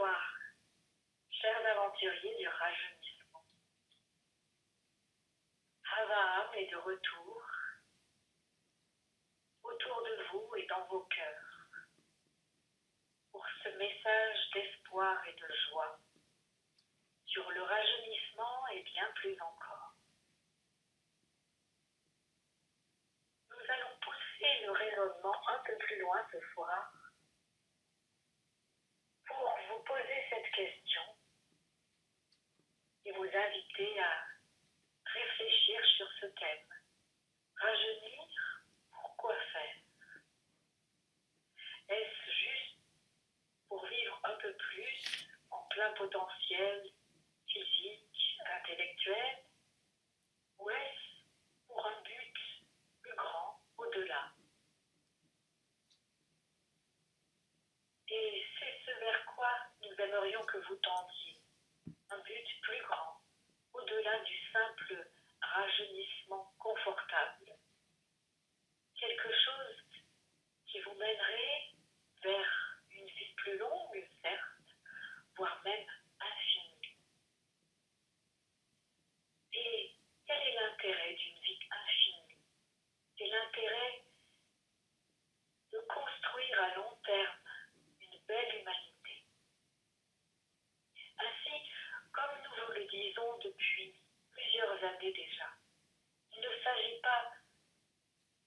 Bonsoir, chers aventuriers du rajeunissement. Abraham est de retour, autour de vous et dans vos cœurs, pour ce message d'espoir et de joie sur le rajeunissement et bien plus encore. Nous allons pousser le raisonnement un peu plus loin ce soir pour vous poser cette question et vous inviter à réfléchir sur ce thème. Rajeunir, pourquoi faire? Est-ce juste pour vivre un peu plus en plein potentiel physique, intellectuel, ou est-ce pour un but plus grand, au-delà? Et c'est ce vers quoi nous aimerions que vous tendiez, un but plus grand, au-delà du simple rajeunissement confortable. Quelque chose qui vous mènerait vers une vie plus longue, certes, voire même infinie. Et quel est l'intérêt d'une vie infinie? C'est l'intérêt de construire à long terme une belle humanité. Ainsi, comme nous vous le disons depuis plusieurs années déjà, il ne s'agit pas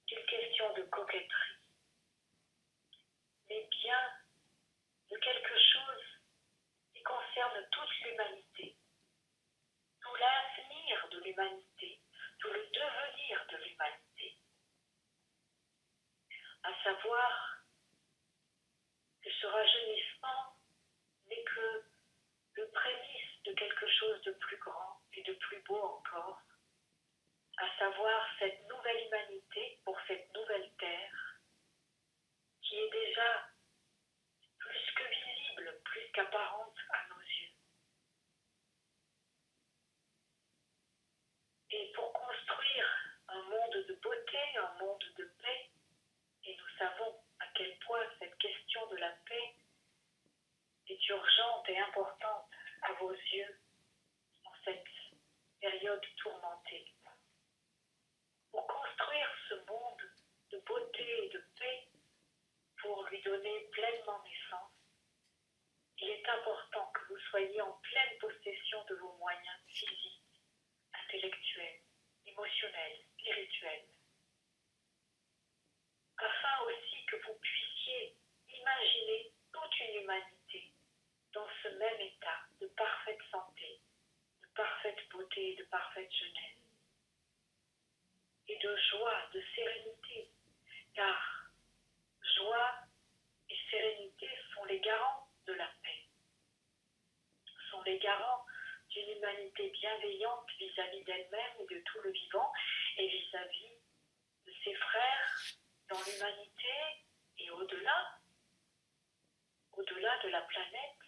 d'une question de coquetterie, mais bien de quelque chose qui concerne toute l'humanité, tout l'avenir de l'humanité, tout le devenir de l'humanité. À savoir que ce rajeunissement n'est que le prémisse de quelque chose de plus grand et de plus beau encore, à savoir cette nouvelle humanité pour cette nouvelle terre qui est déjà plus que visible, plus qu'apparente à nos yeux. Et pour construire un monde de beauté, un monde de paix, et nous savons à quel point cette question de la paix est urgente et importante à vos yeux dans cette période tourmentée. Pour construire ce monde de beauté et de paix, pour lui donner pleinement naissance, il est important que vous soyez en pleine possession de vos moyens physiques, intellectuels, émotionnels, spirituels, afin aussi que vous puissiez imaginer toute une humanité dans ce même état de parfaite santé, de parfaite beauté et de parfaite jeunesse, et de joie, de sérénité, car joie et sérénité sont les garants de la paix, sont les garants d'une humanité bienveillante vis-à-vis d'elle-même et de tout le vivant, et vis-à-vis de ses frères dans l'humanité et au-delà de la planète,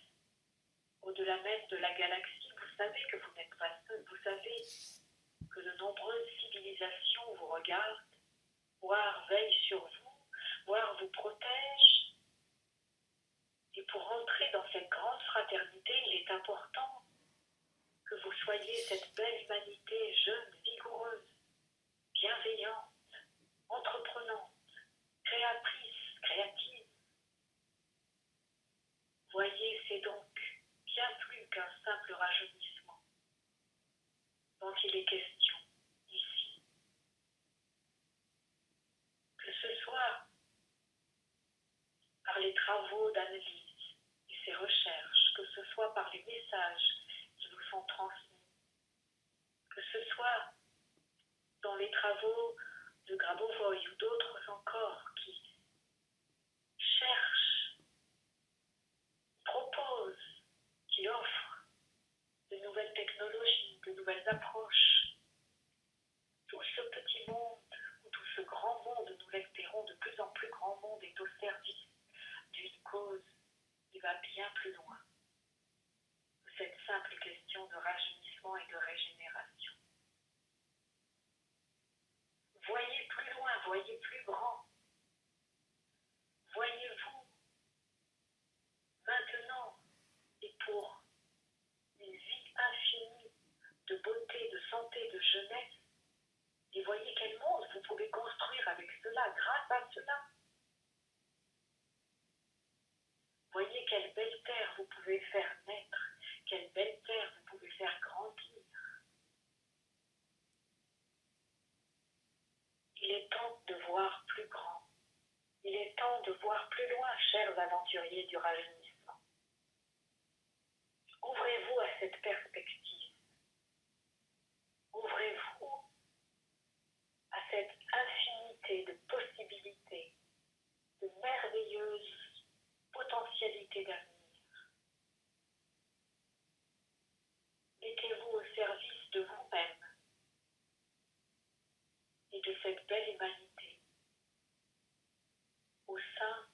au-delà même de la galaxie. Vous savez que vous n'êtes pas seul, vous savez que de nombreuses civilisations vous regardent, voire veillent sur vous, voire vous protègent. Et pour rentrer dans cette grande fraternité, il est important que vous soyez cette belle humanité jeune, vigoureuse, bienveillante, entreprenante, créatrice, créative. Voyez, c'est donc bien plus qu'un simple rajeunissement dont il est question ici. Que ce soit par les travaux d'analyse et ses recherches, que ce soit par les messages qui vous sont transmis, que ce soit dans les travaux de Grabovoi ou d'autres encore qui cherchent, proposent, qui offrent de nouvelles technologies, de nouvelles approches. Tout ce petit monde, ou tout ce grand monde, nous l'espérons, de plus en plus grand monde, est au service d'une cause qui va bien plus loin que cette simple question de rajeunissement et de régénération. Voyez plus loin, voyez plus grand. Voyez-vous maintenant grâce à cela. Voyez quelle belle terre vous pouvez faire naître, quelle belle terre vous pouvez faire grandir. Il est temps de voir plus grand. Il est temps de voir plus loin, chers aventuriers du rajeunissement. Ouvrez-vous à cette perspective. Ouvrez-vous à cette infinité de possibilités, de merveilleuses potentialités d'avenir. Mettez-vous au service de vous-même et de cette belle humanité, au sein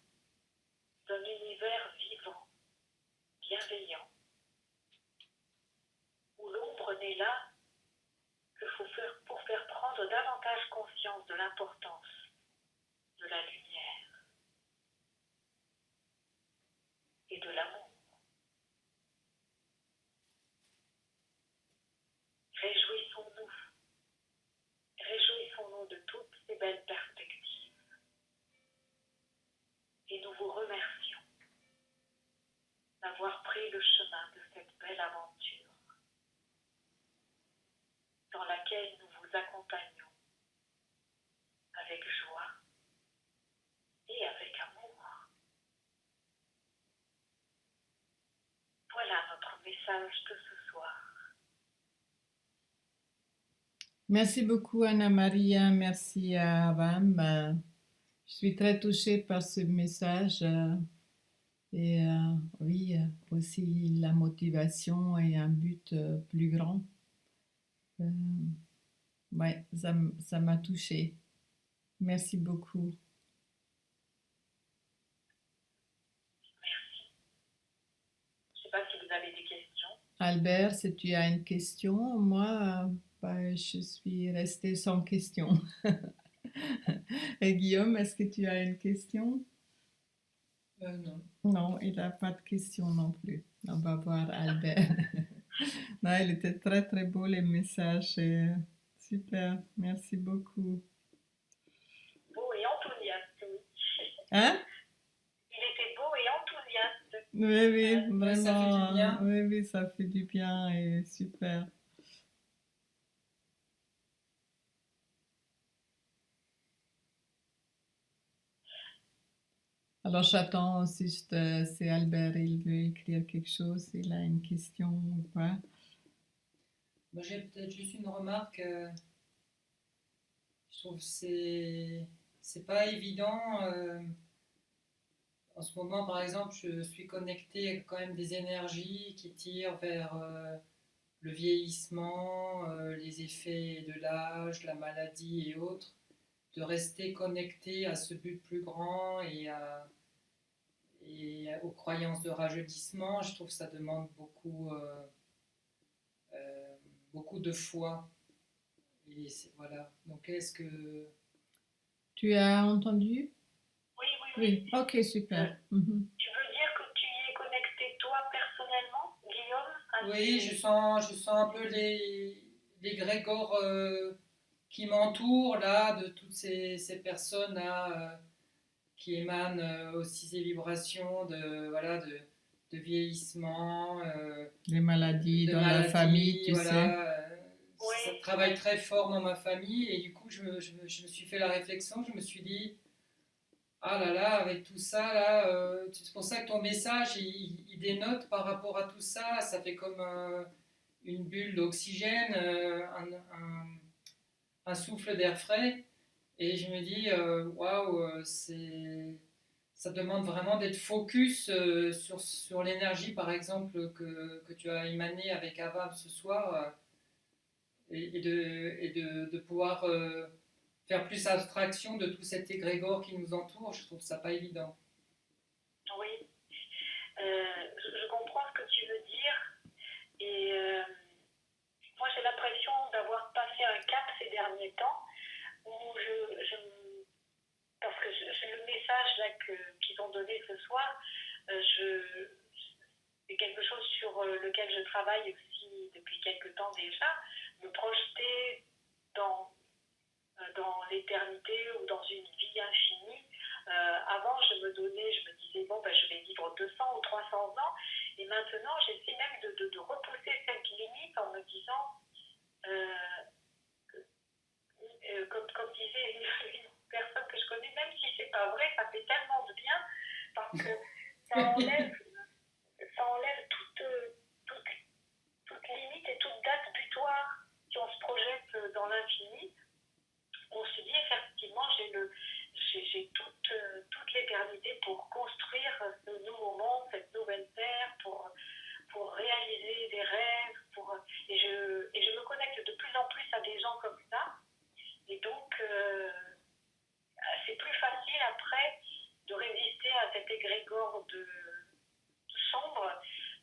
d'un univers vivant, bienveillant, où l'ombre n'est là que pour faire prendre davantage conscience de l'importance de la lumière et de l'amour. Réjouissons-nous de toutes ces belles perspectives et nous vous remercions d'avoir pris le chemin de cette belle aventure dans laquelle nous vous accompagnons avec joie et avec amour. Voilà notre message de ce soir. Merci beaucoup Anna Maria, merci à Avam. Je suis très touchée par ce message et oui, aussi la motivation et un but plus grand. Ouais, ça m'a touchée. Merci beaucoup. Merci. Je ne sais pas si vous avez des questions. Albert, si tu as une question, moi, je suis restée sans question. Et Guillaume, est-ce que tu as une question? Non. Non, il n'a pas de question non plus. On va voir Albert. Non, il était très très beau les messages. Super, merci beaucoup. Beau et enthousiaste, oui. Hein? Il était beau et enthousiaste. Oui, oui, Ouais, ça fait du vraiment. bien. Oui, oui, ça fait du bien et super. Alors j'attends juste si Albert il veut écrire quelque chose, il a une question ou pas. Moi, j'ai peut-être juste une remarque. Je trouve que c'est pas évident. En ce moment, par exemple, je suis connectée à quand même des énergies qui tirent vers le vieillissement, les effets de l'âge, la maladie et autres. De rester connecté à ce but plus grand et aux croyances de rajeunissement, je trouve que ça demande beaucoup de foi. Et voilà. Donc, est-ce que. Tu as entendu? Oui, oui, Oui, oui. ok, super. Mhm. Tu veux dire que tu y es connecté toi personnellement, Guillaume, à Oui, ces... je sens un peu les grégores qui m'entourent, là, de toutes ces personnes-là qui émanent aussi ces vibrations voilà, de vieillissement, Les maladies de dans la famille, maladie, tu sais. voilà. Oui, Ça travaille très fort dans ma famille et du coup, je me suis fait la réflexion, je me suis dit, ah là là, avec tout ça, là, c'est pour ça que ton message, il dénote par rapport à tout ça, ça fait comme une bulle d'oxygène, un souffle d'air frais. Et je me dis, waouh, ça demande vraiment d'être focus sur l'énergie, par exemple, que tu as émanée avec Ava ce soir, et de pouvoir faire plus abstraction de tout cet égrégore qui nous entoure. Je trouve ça pas évident. oui. Je comprends ce que tu veux dire. Et moi, j'ai l'impression d'avoir passé un cap ces derniers temps où parce que le message là qu'ils ont donné ce soir, c'est quelque chose sur lequel je travaille aussi depuis quelque temps déjà, me projeter dans dans l'éternité ou dans une vie infinie. Avant, je me disais, bon, ben, je vais vivre 200 ou 300 ans. Et maintenant, j'essaie même de repousser cette limite en me disant, euh, comme disait une personne que je connais, même si c'est pas vrai, ça fait tellement de bien parce que ça enlève, ça enlève toute limite et toute date butoir. Si on se projette dans l'infini, on se dit effectivement, j'ai toute l'éternité pour construire ce nouveau monde, cette nouvelle terre, pour réaliser des rêves, et je me connecte de plus en plus à des gens comme ça. Et donc, c'est plus facile après de résister à cet égrégore de sombre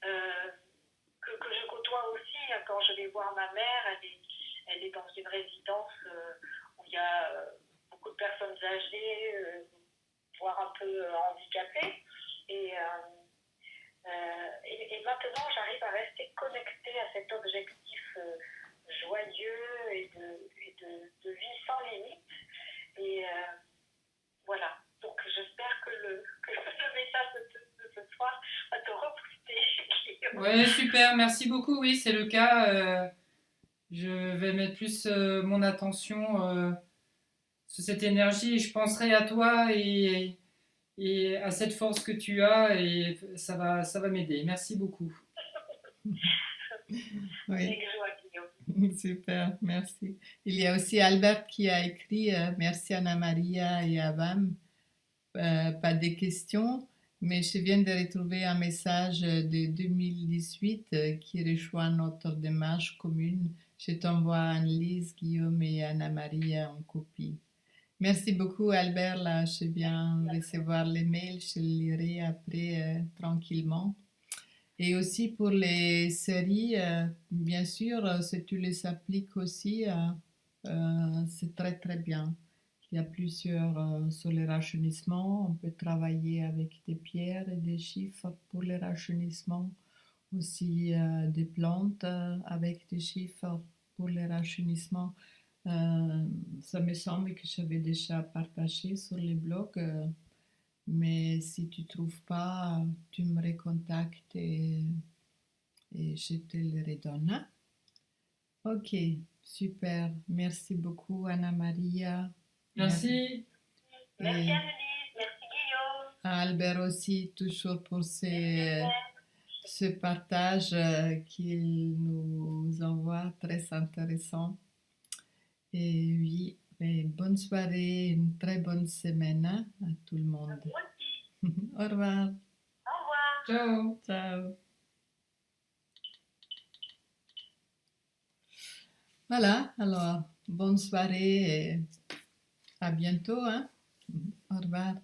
que je côtoie aussi. Quand je vais voir ma mère, elle est dans une résidence où il y a beaucoup de personnes âgées, voire un peu handicapées. Et maintenant, j'arrive à rester connectée à cet objectif joyeux et de vie sans limite. Et voilà. Donc, j'espère que le message de ce soir va te rebooster. Ouais, super, merci beaucoup. Oui, c'est le cas. Je vais mettre plus mon attention sur cette énergie et je penserai à toi et à cette force que tu as et ça va m'aider. Merci beaucoup. Oui, Avec joie, Guillaume. super, merci. Il y a aussi Albert qui a écrit merci Anna Maria et Avam. Pas des questions, mais je viens de retrouver un message de 2018 qui rejoint notre démarche commune. Je t'envoie Anne-Lise, Guillaume et Anna Maria en copie. Merci beaucoup Albert, là je viens recevoir les mails, je les lirai après tranquillement. Et aussi pour les séries, bien sûr, si tu les appliques aussi, c'est très très bien. Il y a plusieurs sur les rajeunissements. On peut travailler avec des pierres et des chiffres pour les rajeunissements. Aussi des plantes avec des chiffres pour les rajeunissements. Ça me semble que j'avais déjà partagé sur les blogs. Mais si tu ne trouves pas, tu me recontactes et je te le redonne. Ok, super. Merci beaucoup, Anna Maria. Merci. Merci Annelise, merci Guillaume. À Albert aussi, toujours pour ce partage qu'il nous envoie, très intéressant. Et oui, et bonne soirée, une très bonne semaine à tout le monde. Moi aussi. Au revoir. Au revoir. Ciao. Ciao. Voilà, alors bonne soirée et à bientôt. Hein? Au revoir.